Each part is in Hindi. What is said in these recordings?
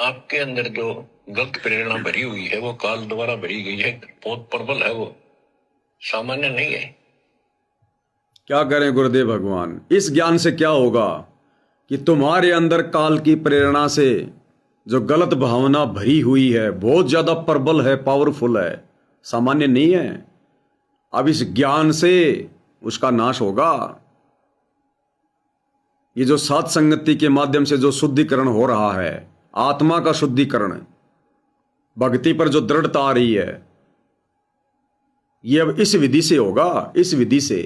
आपके अंदर जो गलत प्रेरणा भरी हुई है वो काल द्वारा भरी गई है, बहुत प्रबल है, वो सामान्य नहीं है। क्या करें गुरुदेव भगवान, इस ज्ञान से क्या होगा कि तुम्हारे अंदर काल की प्रेरणा से जो गलत भावना भरी हुई है बहुत ज्यादा प्रबल है, पावरफुल है, सामान्य नहीं है। अब इस ज्ञान से उसका नाश होगा। ये जो सात संगति के माध्यम से जो शुद्धिकरण हो रहा है, आत्मा का शुद्धिकरण, भक्ति पर जो दृढ़ता आ रही है, ये अब इस विधि से होगा, इस विधि से।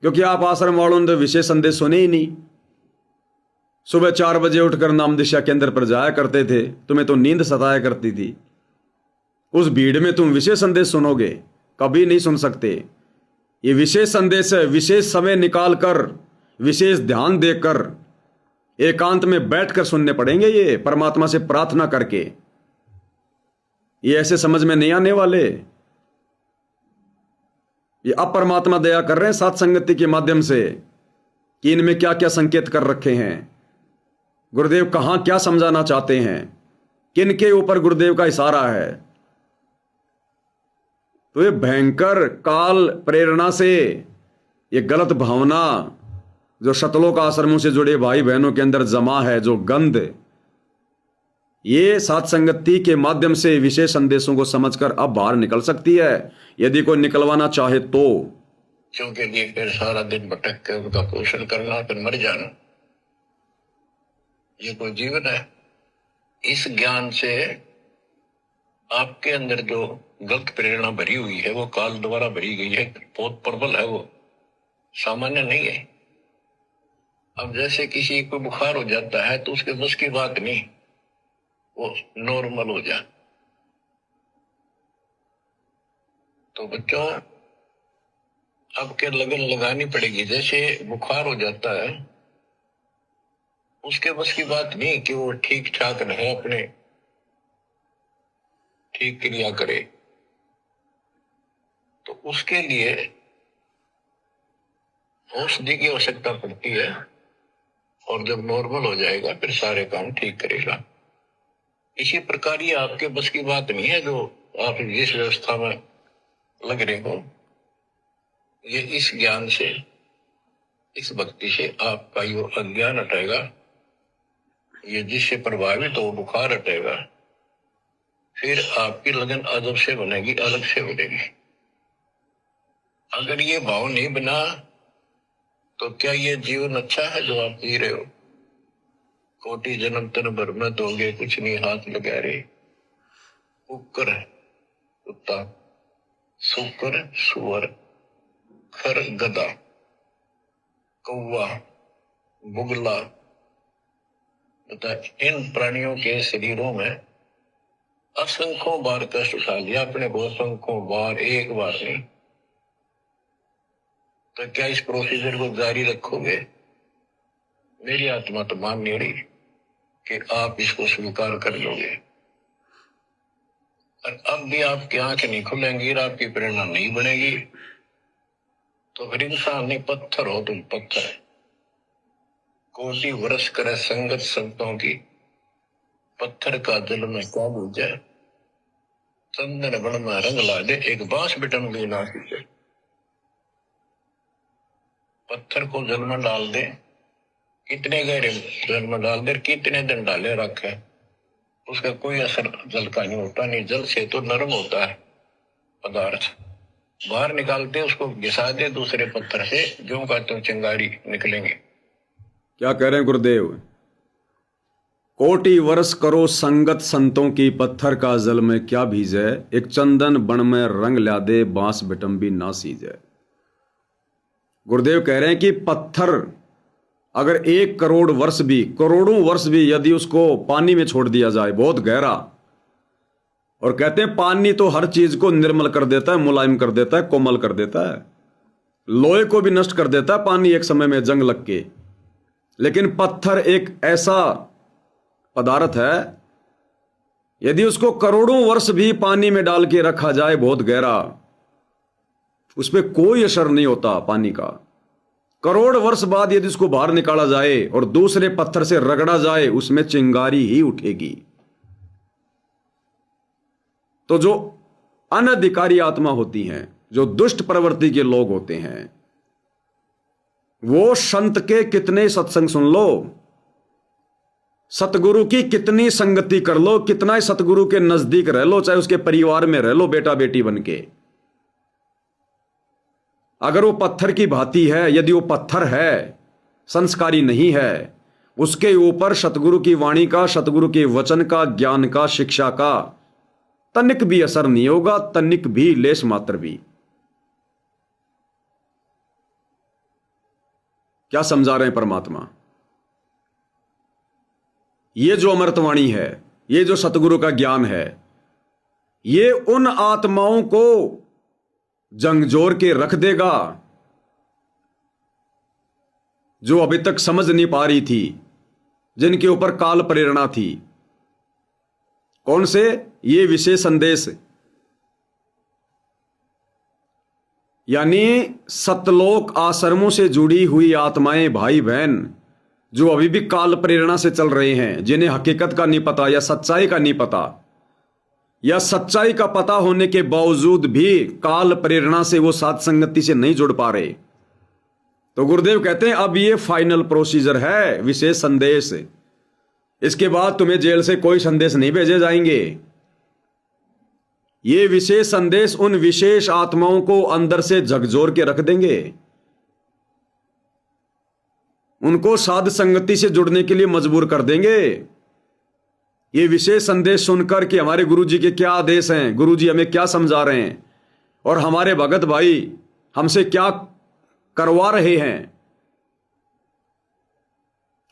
क्योंकि आप आश्रम वालों ने विशेष संदेश सुने ही नहीं। सुबह 4 बजे उठकर नाम दिशा केंद्र पर जाया करते थे, तुम्हें तो नींद सताया करती थी। उस भीड़ में तुम विशेष संदेश सुनोगे? कभी नहीं सुन सकते। ये विशेष संदेश है, विशेष समय निकालकर, विशेष ध्यान देकर, एकांत में बैठकर सुनने पड़ेंगे, ये परमात्मा से प्रार्थना करके। ये ऐसे समझ में नहीं आने वाले। ये अब परमात्मा दया कर रहे हैं सात संगति के माध्यम से कि इनमें क्या क्या संकेत कर रखे हैं, गुरुदेव कहां क्या समझाना चाहते हैं, किन के ऊपर गुरुदेव का इशारा है। तो ये भयंकर काल प्रेरणा से ये गलत भावना जो शतलोक आश्रमों से जुड़े भाई बहनों के अंदर जमा है, जो गंध, ये सात संगति के माध्यम से विशेष संदेशों को समझकर अब बाहर निकल सकती है, यदि कोई निकलवाना चाहे तो। क्योंकि लिए फिर सारा दिन भटक के उनका पोषण करना, फिर मर जाना, ये कोई जीवन है? इस ज्ञान से आपके अंदर जो गलत प्रेरणा भरी हुई है वो काल द्वारा भरी गई है, बहुत प्रबल है, वो सामान्य नहीं है। अब जैसे किसी को बुखार हो जाता है तो उसके बस की बात नहीं, वो नॉर्मल हो जाए। तो बच्चों, आपके लगन लगानी पड़ेगी। जैसे बुखार हो जाता है, उसके बस की बात नहीं कि वो ठीक ठाक रहे, अपने ठीक क्रिया करे। तो उसके लिए औषधि की आवश्यकता पड़ती है, और जब नॉर्मल हो जाएगा फिर सारे काम ठीक करेगा। इसी प्रकार ये आपके बस की बात नहीं है जो आप जिस व्यवस्था में लग रहे हो। ये इस ज्ञान से, इस भक्ति से आपका यो अज्ञान हटेगा, ये जिससे प्रभावित हो बुखार हटेगा, फिर आपकी लगन अदब से बनेगी, अलग से बनेगी। अगर ये भाव नहीं बना तो क्या ये जीवन अच्छा है जो आप जी रहे हो? कोटि जन्म तन भर में दोगे कुछ नहीं हाथ लगा रहे। कुकर कुत्ता, सुकर सुअर, खर गधा, कौवा बुगला, बता इन प्राणियों के शरीरों में असंख्यों बार कष्ट उठा लिया अपने को, असंख्यों बार, एक बार नहीं। तो क्या इस प्रोसीजर को जारी रखोगे? मेरी आत्मा तो मान नहीं रही कि आप इसको स्वीकार कर लोगे। और अब भी आपकी आंख नहीं खुलेंगी और आपकी प्रेरणा नहीं बनेगी, तो फिर इंसान नहीं, पत्थर हो तुम, पत्थर है। कोटि वर्ष करे संगत संतों की, पत्थर का दिल में क्या बूझे, चंदन बन में रंग ला दे, एक बांस बिटन भी ना सीखे। पत्थर को जल में डाल दे, कितने गहरे जल में डाल दे, कितने दिन डाले रखे, उसका कोई असर जल का नहीं होता। नहीं, जल से तो नरम होता है पदार्थ, बाहर निकालते उसको घिसा दे दूसरे पत्थर से, जो का तो चिंगारी निकलेंगे। क्या कह रहे हैं गुरुदेव? कोटि वर्ष करो संगत संतों की, पत्थर का जल में क्या भीजे, एक चंदन बन में रंग ला दे, बांस बिटम भी ना सीजे। गुरुदेव कह रहे हैं कि पत्थर अगर 1 करोड़ वर्ष भी, करोड़ों वर्ष भी यदि उसको पानी में छोड़ दिया जाए, बहुत गहरा, और कहते हैं पानी तो हर चीज को निर्मल कर देता है, मुलायम कर देता है, कोमल कर देता है, लोहे को भी नष्ट कर देता है पानी एक समय में जंग लग के। लेकिन पत्थर एक ऐसा पदार्थ है, यदि उसको करोड़ों वर्ष भी पानी में डाल के रखा जाए बहुत गहरा, उस पर कोई असर नहीं होता पानी का। करोड़ वर्ष बाद यदि उसको बाहर निकाला जाए और दूसरे पत्थर से रगड़ा जाए, उसमें चिंगारी ही उठेगी। तो जो अनधिकारी आत्मा होती हैं, जो दुष्ट प्रवृत्ति के लोग होते हैं, वो संत के कितने सत्संग सुन लो, सतगुरु की कितनी संगति कर लो, कितना ही सतगुरु के नजदीक रह लो, चाहे उसके परिवार में रह लो बेटा बेटी बन के, अगर वो पत्थर की भांति है, यदि वो पत्थर है, संस्कारी नहीं है, उसके ऊपर सतगुरु की वाणी का, सतगुरु के वचन का, ज्ञान का, शिक्षा का तनिक भी असर नहीं होगा, तनिक भी, लेश मात्र भी। क्या समझा रहे हैं परमात्मा? ये जो अमृतवाणी है, ये जो सतगुरु का ज्ञान है, ये उन आत्माओं को झंझोर के रख देगा जो अभी तक समझ नहीं पा रही थी, जिनके ऊपर काल प्रेरणा थी। कौन से? ये विशेष संदेश, यानी सतलोक आश्रमों से जुड़ी हुई आत्माएं, भाई बहन, जो अभी भी काल प्रेरणा से चल रहे हैं, जिन्हें हकीकत का नहीं पता या सच्चाई का नहीं पता, या सच्चाई का पता होने के बावजूद भी काल प्रेरणा से वो साथ संगति से नहीं जुड़ पा रहे। तो गुरुदेव कहते हैं अब ये फाइनल प्रोसीजर है, विशेष संदेश। इसके बाद तुम्हें जेल से कोई संदेश नहीं भेजे जाएंगे। ये विशेष संदेश उन विशेष आत्माओं को अंदर से झकझोर के रख देंगे, उनको साध संगति से जुड़ने के लिए मजबूर कर देंगे। ये विशेष संदेश सुनकर कि हमारे गुरुजी के क्या आदेश हैं, गुरुजी हमें क्या समझा रहे हैं, और हमारे भगत भाई हमसे क्या करवा रहे हैं,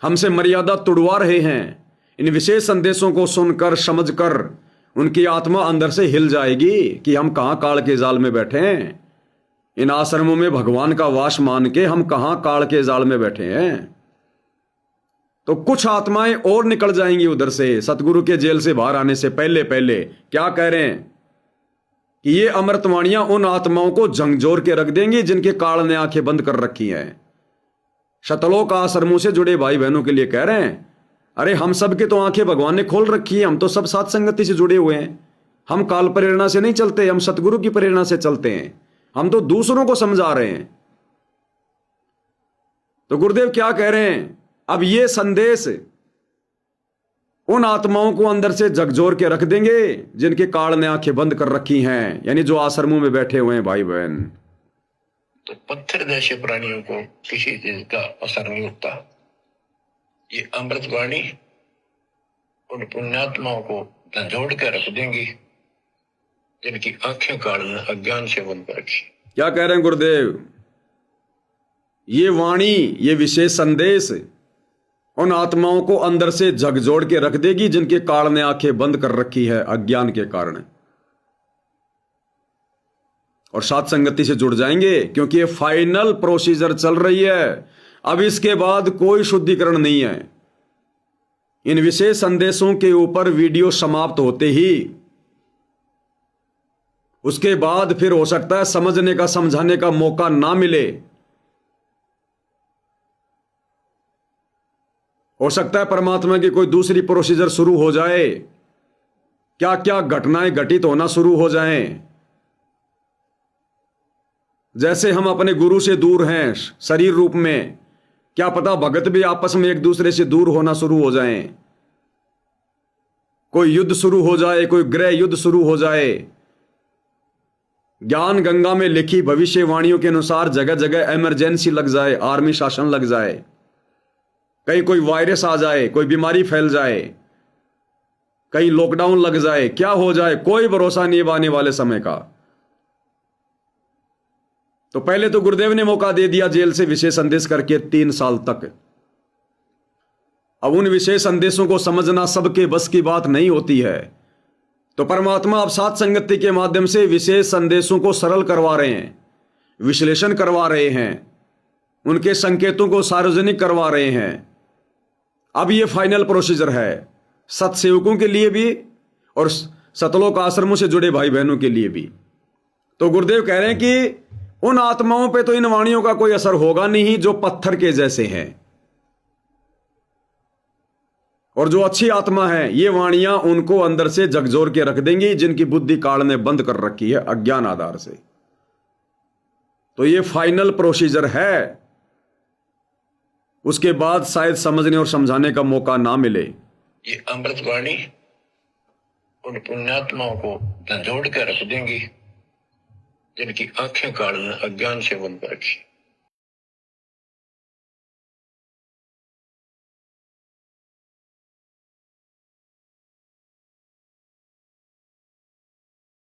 हमसे मर्यादा तोड़वा रहे हैं। इन विशेष संदेशों को सुनकर, समझकर उनकी आत्मा अंदर से हिल जाएगी कि हम कहां काल के जाल में बैठे हैं। इन आश्रमों में भगवान का वास मान के हम कहां काल के जाल में बैठे हैं। तो कुछ आत्माएं और निकल जाएंगी उधर से, सतगुरु के जेल से बाहर आने से पहले पहले। क्या कह रहे हैं कि ये अमृतवाणियां उन आत्माओं को झंझोर के रख देंगी जिनके काल ने आंखें बंद कर रखी हैं। शतलोक आश्रमों से जुड़े भाई बहनों के लिए कह रहे हैं, अरे हम सब के तो आंखें भगवान ने खोल रखी है, हम तो सब साथ संगति से जुड़े हुए हैं। हम काल प्रेरणा से नहीं चलते, हम सतगुरु की प्रेरणा से चलते हैं। हम तो दूसरों को समझा रहे हैं। तो गुरुदेव क्या कह रहे हैं, अब ये संदेश उन आत्माओं को अंदर से झकझोर के रख देंगे जिनके काल ने आंखें बंद कर रखी हैं, यानी जो आश्रमों में बैठे हुए हैं भाई बहन। तो पत्थर जैसे प्राणियों को किसी चीज का असर नहीं होता। ये अमृतवाणी उन पुण्यात्माओं को झंझोड़ कर रख देंगी जिनकी आंखें काल ने अज्ञान से बंद कर रखी। क्या कह रहे हैं गुरुदेव? ये वाणी, ये विशेष संदेश उन आत्माओं को अंदर से झकझोर के रख देगी जिनके काल ने आंखें बंद कर रखी है अज्ञान के कारण, और साथ संगति से जुड़ जाएंगे, क्योंकि ये फाइनल प्रोसीजर चल रही है। अब इसके बाद कोई शुद्धिकरण नहीं है। इन विशेष संदेशों के ऊपर वीडियो समाप्त होते ही उसके बाद फिर हो सकता है समझने का, समझाने का मौका ना मिले। हो सकता है परमात्मा की कोई दूसरी प्रोसीजर शुरू हो जाए, क्या क्या घटनाएं घटित होना शुरू हो जाएं। जैसे हम अपने गुरु से दूर हैं शरीर रूप में, क्या पता भगत भी आपस में एक दूसरे से दूर होना शुरू हो जाएं। कोई युद्ध शुरू हो जाए, कोई गृह युद्ध शुरू हो जाए। ज्ञान गंगा में लिखी भविष्यवाणियों के अनुसार जगह जगह इमरजेंसी लग जाए, आर्मी शासन लग जाए, कहीं कोई वायरस आ जाए, कोई बीमारी फैल जाए, कहीं लॉकडाउन लग जाए, क्या हो जाए, कोई भरोसा नहीं आने वाले समय का। तो पहले तो गुरुदेव ने मौका दे दिया जेल से विशेष संदेश करके 3 साल तक। अब उन विशेष संदेशों को समझना सबके बस की बात नहीं होती है। तो परमात्मा अब साथ संगति के माध्यम से विशेष संदेशों को सरल करवा रहे हैं, विश्लेषण करवा रहे हैं, उनके संकेतों को सार्वजनिक करवा रहे हैं। अब ये फाइनल प्रोसीजर है सत्सेवकों के लिए भी और सतलोक आश्रमों से जुड़े भाई बहनों के लिए भी। तो गुरुदेव कह रहे हैं कि उन आत्माओं पे तो इन वाणियों का कोई असर होगा नहीं जो पत्थर के जैसे हैं। और जो अच्छी आत्मा है, ये वाणियां उनको अंदर से झकझोर के रख देंगी जिनकी बुद्धि काल ने बंद कर रखी है अज्ञान आधार से। तो ये फाइनल प्रोसीजर है, उसके बाद शायद समझने और समझाने का मौका ना मिले। ये अमृतवाणी उन पुण्यात्माओं को झंझोड़ कर रख देंगी जिनकी आंखें काल ने अज्ञान से बंद रखी।